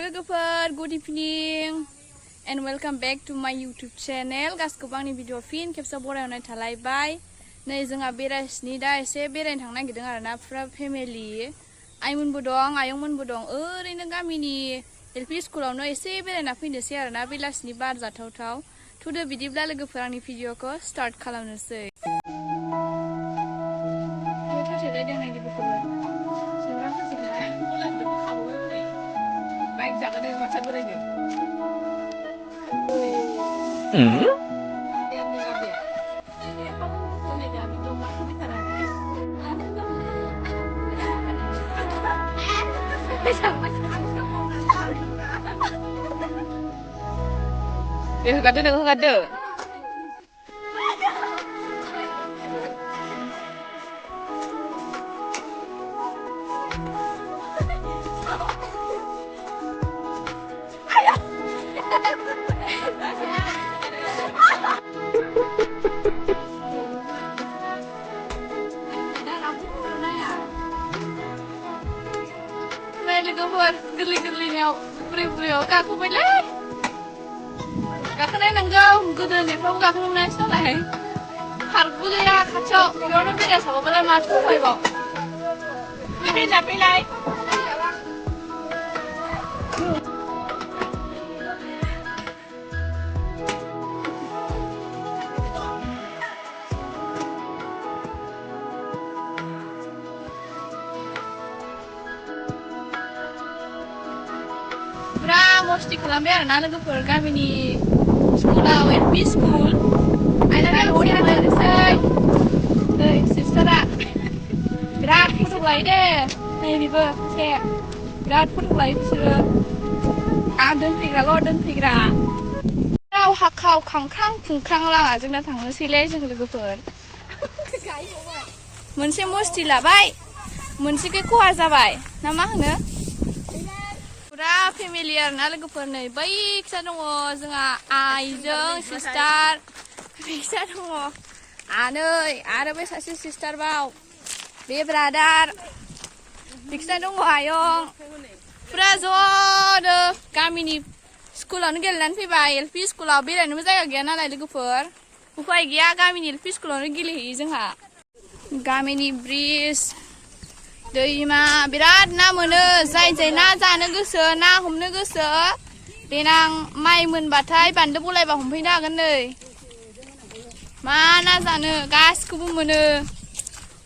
लोगोफोर good evening and welcome back to my YouTube channel गासिखौबो आंनि भिडिअ फिन खेबसे बरायनाय थालायबाय नै जोंहा बेरासिनि दा एसे बेरायनो थांनो नागिरदों आरोना फुरा फेमिलि आइमोनबो दं आयंमोनबो दं ओरैनो गामिनि एलपि स्कुलावनो एसे बेरायना फैनोसै आरोना बेलासिनि बार जाथावथाव थुदो बिदिब्ला लोगोफोर आंनि भिडिअखौ स्टार्ट खालामनोसै होगारदो लोगोफोर गोरलै-गोरलैनियाव बुरै-बुरैयाव गाखोबायलै गाखोनाय नांगौ गोदोनिफ्राव गाखोनो मोनासै नालाय पार्कबो गैया खाथियाव बेयावनो बेरायसाबालाय माथो उफायबाव फैलाय पुरा मस्ति खालामबाय आरोना लोगोफोर गामिनि स्कुलाव एलपि स्कुल आइना न'आव थांनोसै नै सिस्टारा बिराद फट' लायो दे नै बेबो सासे बिराद फट' लायो बिसोरो दोनफैग्रा राव हाखाव खांख्रां खुंख्रां लामाजोंनो थांनोसैलै जों लोगोफोर मोनसे मस्ति लाबाय मोनसेखै खहा जाबाय ना मा होनो पुरा फेमिलि आरोना लोगोफोर नै बैखिजा दङ जोंहा आइजों सिस्टार बैखिजा दङ आनै आरो बै सासे सिस्टार बाव बे ब्रादार बैखिजा दङ आयं पुरा ज'नो गामिनि स्कुलावनो गेलेनानै फैबाय एलपि स्कुलाव बेरायनोबो जायगा गैया नालाय लोगोफोर उफाय गैया गामिनि एलपि स्कुलावनो गेलेहैयो जोंहा गामिनि ब्रिज दैमा बिराद ना मोनो जाय ना जानो गोसो ना हमनो गोसो देनां माइ मोनबाथाय बान्दो बलायबा हमफैनो हागोन नै मा ना जानो गासिखौबो मोनो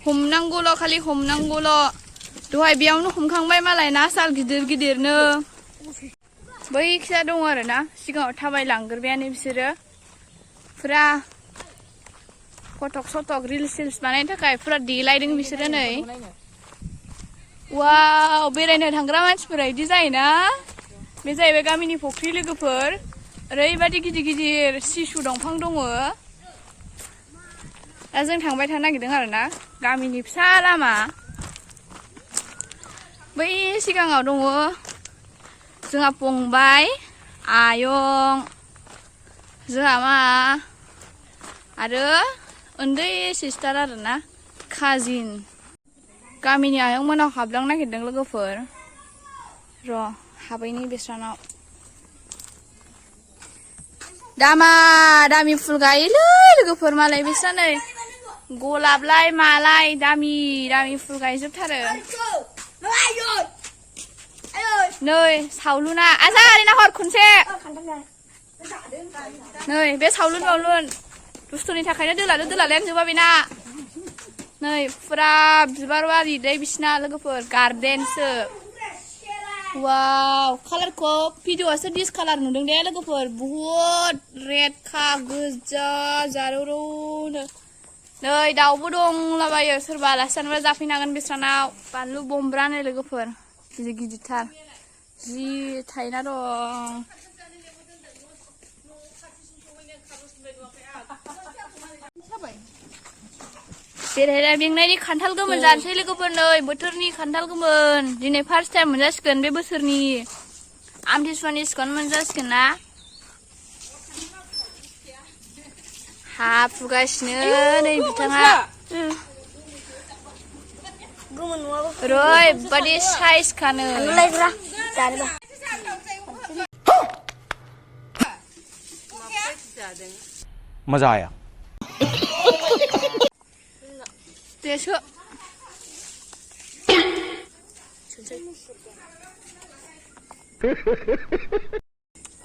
हमनांगौल' खालि हमनांगौल' दहाय बेयावनो हमखांबाय मालाय ना साल गिदिर-गिदिरनो बैखिजा दङ आरोना सिगाङाव थाबायलांग्रोबायानो बिसोरो पुरा फटक सटक रिल्स बानायनो थाखाय पुरा देलायदों बिसोरो नै वाव बेरायनो थांग्रा मानसिफोरा बिदि जायोना बे जाहैबाय गामिनि फुख्रि लोगोफोर ओरैबायदि गिदिर-गिदिर सिसु दंफां दङ दा जों थांबाय थानो नागिरदों आरोना गामिनि फिसा लामा बै सिगाङाव दङ जोंहा फंबाय आयं जोंहा मा आरो उन्दै सिस्टार आरोना काजिन गामिनि आयंमोनाव हाबलांनो नागिरदों लोगोफोर र' हाबैनि बेस्रानाव दामी फुल गायोलै लोगोफोर मालाय बेस्रा नै गलाबलाय मालाय दामी फुल गायजोबथारो नै सावलुना आजारैना हर खनसे नै बे सावलुन दुस्थ'नि थाखायनो दोलालायानो जोबा बेना नै पुरा बिबार बारि दै बिसिना लोगोफोर गार्डेनसो वाव कालारखौ भिडिअ'आसो डिसकालार नुदों दे लोगोफोर बुहुद रेड खा गोजा जारौरौनो नै दाउबो दंलाबायो सोरबा आलासि जानोबा जाफैनो हागोन बिस्रानाव बानलु बमब्रा नै लोगोफोर गिदिर-गिदिरथार जि थायना दं बेरायना मेंनायनि खान्थाल गोमोन जानोसै लोगोफोर नै बोथोरनि खान्थाल गोमोन दिनै फार्स्ट टाइम मोनजासिगोन बे बोसोरनि आमथिसुवानि सिगां मोनजासिगोन ना हा फुगासिनो नै बिथाङा ओरैबायदि साइज खानो मजा आया देसो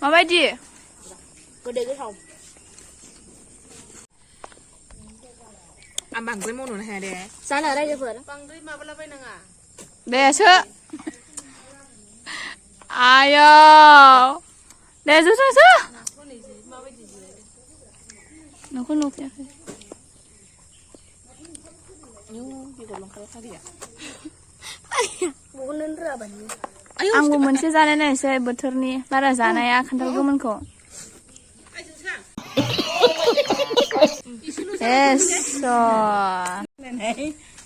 माबायदि गोदै गोथाव आं बांद्राय मावनो हाया दे जानो रायजोफोर बांद्राय माबालाबायनाङा देसो आयो देसो सो नोंखौ नुफैयाखै आंबो मोनसे जानाय नायसै बोथोरनि बारा जानाया खान्थाल गोमोनखौ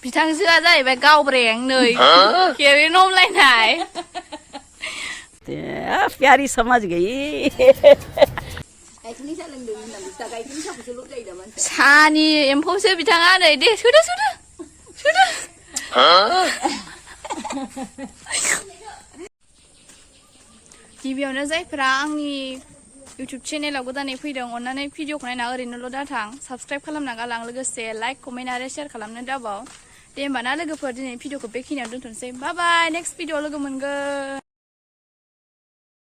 बिथांजोआ जाहैबाय गावब्रें नै खेबे नमलायनाय प्यारी समझ गई सानि एम्फौसो बिथाङा नै दे सोदो गिबियावनो जायफोरा आंनि इउटुब चेनेलाव गोदानै फैदों अन्नानै भिडिअखौ नायना ओरैनोल' दाथां साबस्क्राइब खालामना गालां लोगोसे लाइक कमेन्ट आरो शेयार खालामनो दाबाव दे होमबा ना लोगोफोर दिनै भिडिअखौ बेखिनियाव दोनथ'नोसै बाय बाय नेक्स्ट भिडिअ लोगो मोनगोन